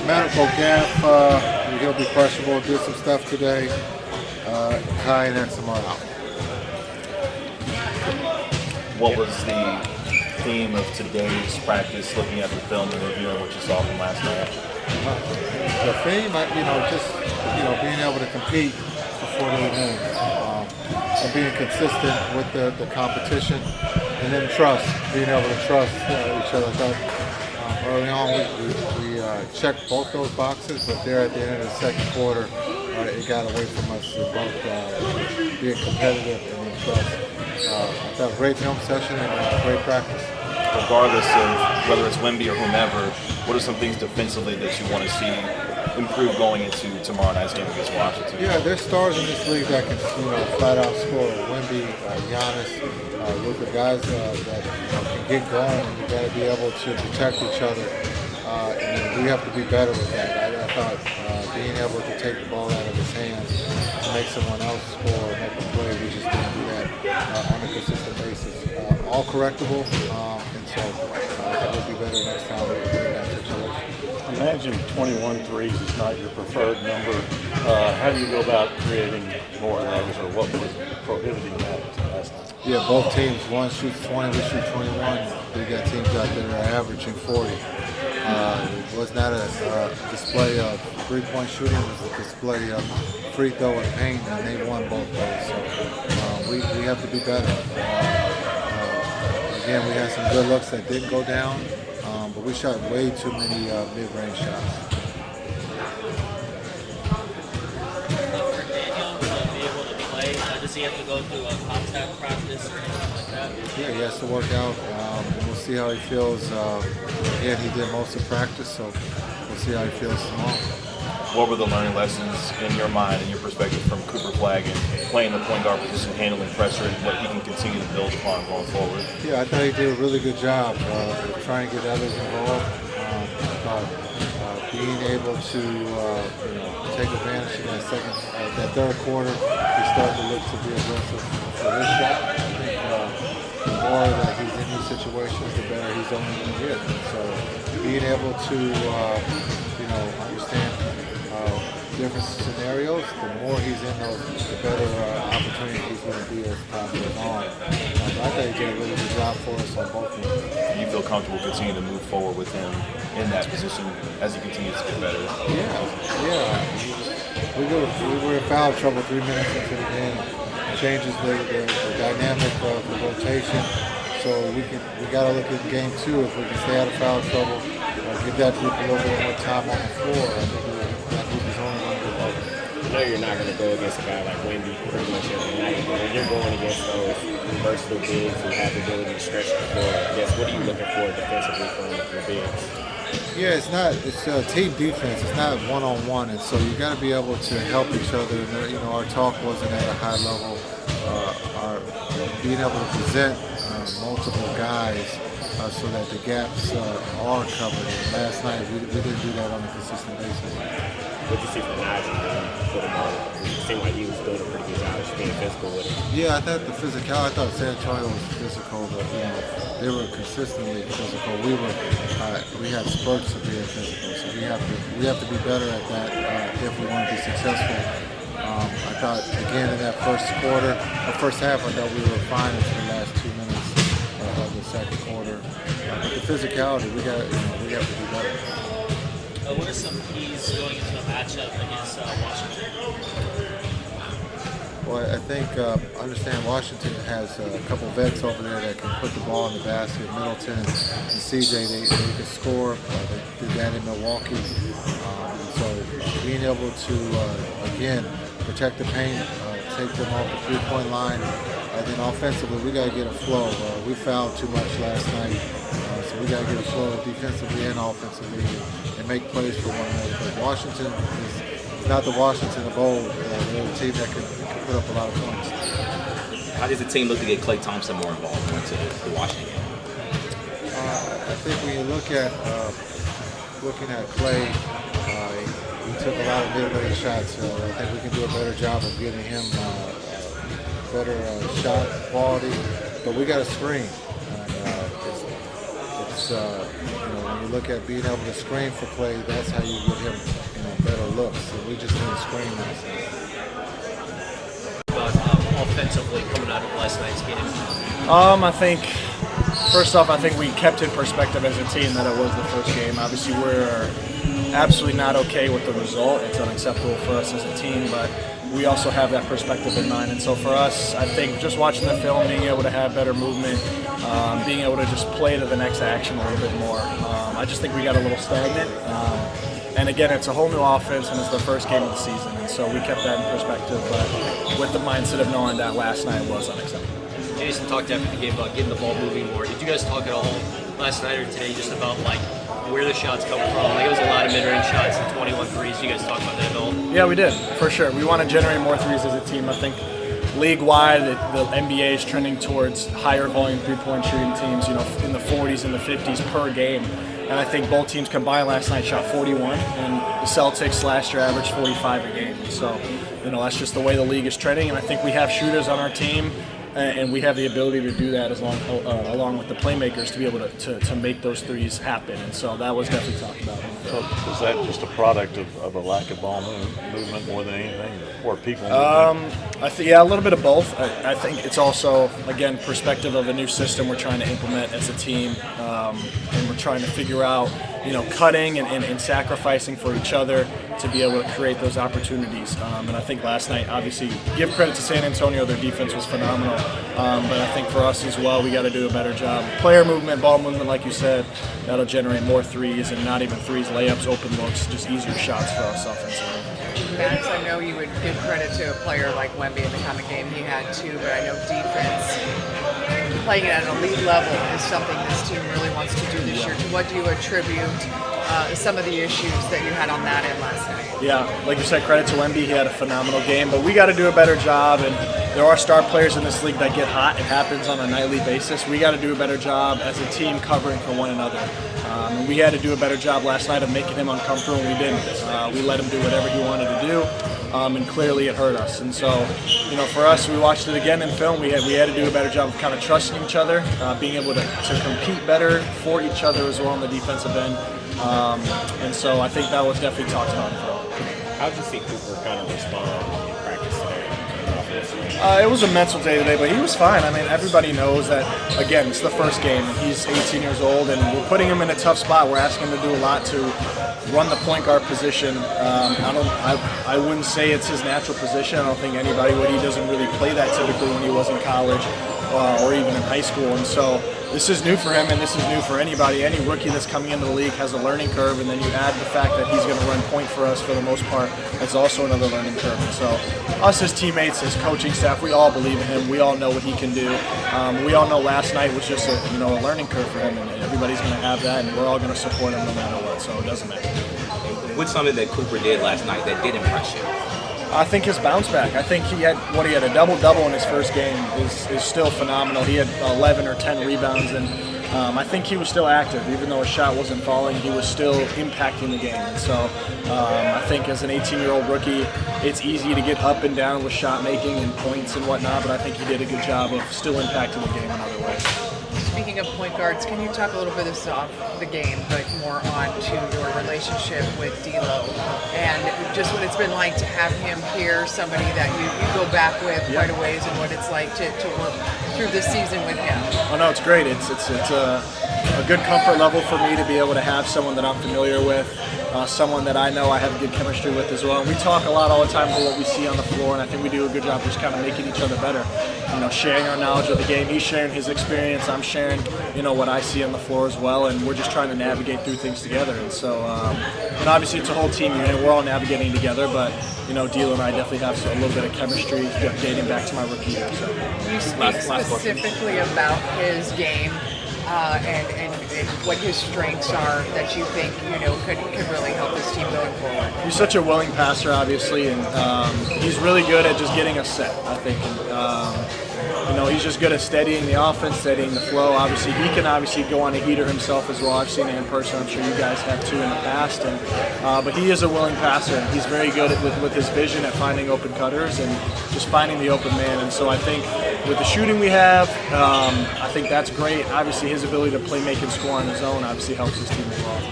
medical gaff, he'll be questionable, did some stuff today. Kai and Exum are out. What was the theme of today's practice, looking at the film and reviewing what you saw from last night? The theme, just being able to compete before the game, and being consistent with the competition, and then being able to trust each other. I thought early on we checked both those boxes, but there at the end of the second quarter, it got away from us. Both being competitive and then trust. I thought a great film session and a great practice. Regardless of whether it's Wemby or whomever, what are some things defensively that you want to see improve going into tomorrow night's game against Washington? Yeah, there's stars in this league that can, flat out score. Wemby, Giannis, Luka, guys that can get going, and you got to be able to protect each other. And we have to be better with that. I thought being able to take the ball out of his hands to make someone else score, make a play, we just didn't do that on a consistent basis. All correctable, and so it will be better next time we're in that situation. Imagine 21 threes is not your preferred number. How do you go about creating more of those, or what was prohibiting that last night? Yeah, both teams. One shoots 20, we shoot 21. We got teams out there that are averaging 40. It was not a display of three-point shooting. It was a display of free throw and paint, and they won both those. So we have to be better. Again, we had some good looks that didn't go down, but we shot way too many mid-range shots. Does he have to go through a contact practice or anything like that? Yeah, he has to work out. We'll see how he feels. Again, he did most of practice, so we'll see how he feels tomorrow. What were the learning lessons in your mind and your perspective from Cooper Flagg and playing the point guard position, handling pressure, and what he can continue to build upon going forward? Yeah, I thought he did a really good job trying to get others involved. I thought being able to take advantage of that third quarter, he started to look to be aggressive for this shot. I think the more that he's in these situations, the better he's only going to get. So being able to understand different scenarios, the more he's in those, the better opportunity he's going to be as time goes on. I think he did a really good job for us on both ends. You feel comfortable continuing to move forward with him in that position as he continues to get better? Yeah. We were in foul trouble 3 minutes into the game. It changes the dynamic of the rotation. So we got to look at game 2 if we can stay out of foul trouble. Give that group a little bit more time on the floor. I think that group is only going to get better. I know you're not going to go against a guy like Wemby pretty much every night, but when you're going against those versatile bigs who have the ability to stretch the floor, I guess what are you looking for defensively from the bigs? Yeah, it's team defense. It's not one-on-one, and so you got to be able to help each other. And, our talk wasn't at a high level. Our being able to present multiple guys so that the gaps are covered. And last night we didn't do that on a consistent basis. What you see from Najee when you put him on? It seemed like he was doing a pretty good job of being physical with him. Yeah, I thought San Antonio was physical, but they were consistently physical. We had spurts of being physical, so we have to be better at that if we want to be successful. I thought again in that first half, I thought we were fine until the last 2 minutes of the second quarter. But the physicality, we have to be better. What are some keys going into a matchup against Washington? Well, I think understand Washington has a couple vets over there that can put the ball in the basket. Middleton and CJ, they can score. They did that in Milwaukee. And so being able to, again, protect the paint, take them off the three-point line. Then offensively, we got to get a flow. We fouled too much last night, so we got to get a flow defensively and offensively and make plays for one another. But Washington is not the Washington of old. They're a team that can put up a lot of points. How does the team look to get Klay Thompson more involved into the Washington game? I think when you look at looking at Klay, he took a lot of mid-range shots. I think we can do a better job of getting him better shot quality. But we got to screen. It's it's when you look at being able to screen for Klay, that's how you get him better looks. So we just didn't screen last night. Offensively coming out of last night's game? I think, first off, I think we kept in perspective as a team that it was the first game. Obviously, we're absolutely not okay with the result. It's unacceptable for us as a team, but we also have that perspective in mind. And so for us, I think just watching the film, being able to have better movement, being able to just play to the next action a little bit more. I just think we got a little stagnant. And again, it's a whole new offense, and it's the first game of the season, and so we kept that in perspective, but with the mindset of knowing that last night was unacceptable. Jason talked after the game about getting the ball moving more. Did you guys talk at all last night or today just about like where the shots come from? Like it was a lot of mid-range shots and 21 threes. You guys talk about that at all? Yeah, we did, for sure. We want to generate more threes as a team. I think league-wide, the NBA is trending towards higher volume three-point shooting teams, in the 40s and the 50s per game. And I think both teams combined last night shot 41, and the Celtics last year averaged 45 a game. So, that's just the way the league is trending, and I think we have shooters on our team, and we have the ability to do that along with the playmakers to be able to make those threes happen. And so that was definitely talked about. So is that just a product of a lack of ball movement more than anything, or people I think, a little bit of both. I think it's also, again, perspective of a new system we're trying to implement as a team, and we're trying to figure out, cutting and sacrificing for each other to be able to create those opportunities. And I think last night, obviously, give credit to San Antonio, their defense was phenomenal. But I think for us as well, we got to do a better job. Player movement, ball movement, like you said, that'll generate more threes, and not even threes, layups, open looks, just easier shots for us offensively. Max, I know you would give credit to a player like Wemby in the kind of game he had too, but I know defense, playing at an elite level is something this team really wants to do this year. To what do you attribute some of the issues that you had on that end last night? Yeah, like you said, credit to Wemby. He had a phenomenal game, but we got to do a better job, and there are star players in this league that get hot. It happens on a nightly basis. We got to do a better job as a team covering for one another. And we had to do a better job last night of making him uncomfortable, and we didn't. We let him do whatever he wanted to do, and clearly it hurt us. And so, for us, we watched it again in film. We had to do a better job of kind of trusting each other, being able to compete better for each other as well on the defensive end. And so I think that was definitely talked about in film. How did you see Cooper kind of respond in practice today? It was a mental day today, but he was fine. I mean, everybody knows that, again, it's the first game, and he's 18 years old, and we're putting him in a tough spot. We're asking him to do a lot to run the point guard position. I wouldn't say it's his natural position. I don't think anybody would. He doesn't really play that typically when he was in college or even in high school, and so this is new for him, and this is new for anybody. Any rookie that's coming into the league has a learning curve, and then you add the fact that he's going to run point for us for the most part. That's also another learning curve. And so us as teammates, as coaching staff, we all believe in him. We all know what he can do. We all know last night was just a learning curve for him, and everybody's going to have that, and we're all going to support him no matter what, so it doesn't matter. What's something that Cooper did last night that did impress you? I think his bounce back. I think he had a double-double in his first game is still phenomenal. He had 11 or 10 rebounds, and I think he was still active. Even though his shot wasn't falling, he was still impacting the game. And so I think as an 18-year-old rookie, it's easy to get up and down with shot making and points and whatnot, but I think he did a good job of still impacting the game in other ways. Speaking of point guards, can you talk a little bit off the game, but more on to your relationship with D'Lo and just what it's been like to have him here, somebody that you go back with quite a ways, and what it's like to work through this season with him? Oh no, it's great. It's a good comfort level for me to be able to have someone that I'm familiar with, someone that I know I have good chemistry with as well. And we talk a lot all the time about what we see on the floor, and I think we do a good job just kind of making each other better. Sharing our knowledge of the game. He's sharing his experience. I'm sharing, what I see on the floor as well, and we're just trying to navigate through things together. And so, and obviously it's a whole team unit. We're all navigating together, but D'Lo and I definitely have a little bit of chemistry dating back to my rookie year. So. You speak specifically about his game and what his strengths are that you think could really help this team going forward. He's such a willing passer, obviously, and he's really good at just getting us set, I think. And, he's just good at steadying the offense, steadying the flow. Obviously, he can go on a heater himself as well. I've seen it in person. I'm sure you guys have too in the past. And but he is a willing passer, and he's very good with his vision at finding open cutters and just finding the open man. And so I think with the shooting we have, I think that's great. Obviously, his ability to play, make, and score on his own obviously helps his team as well.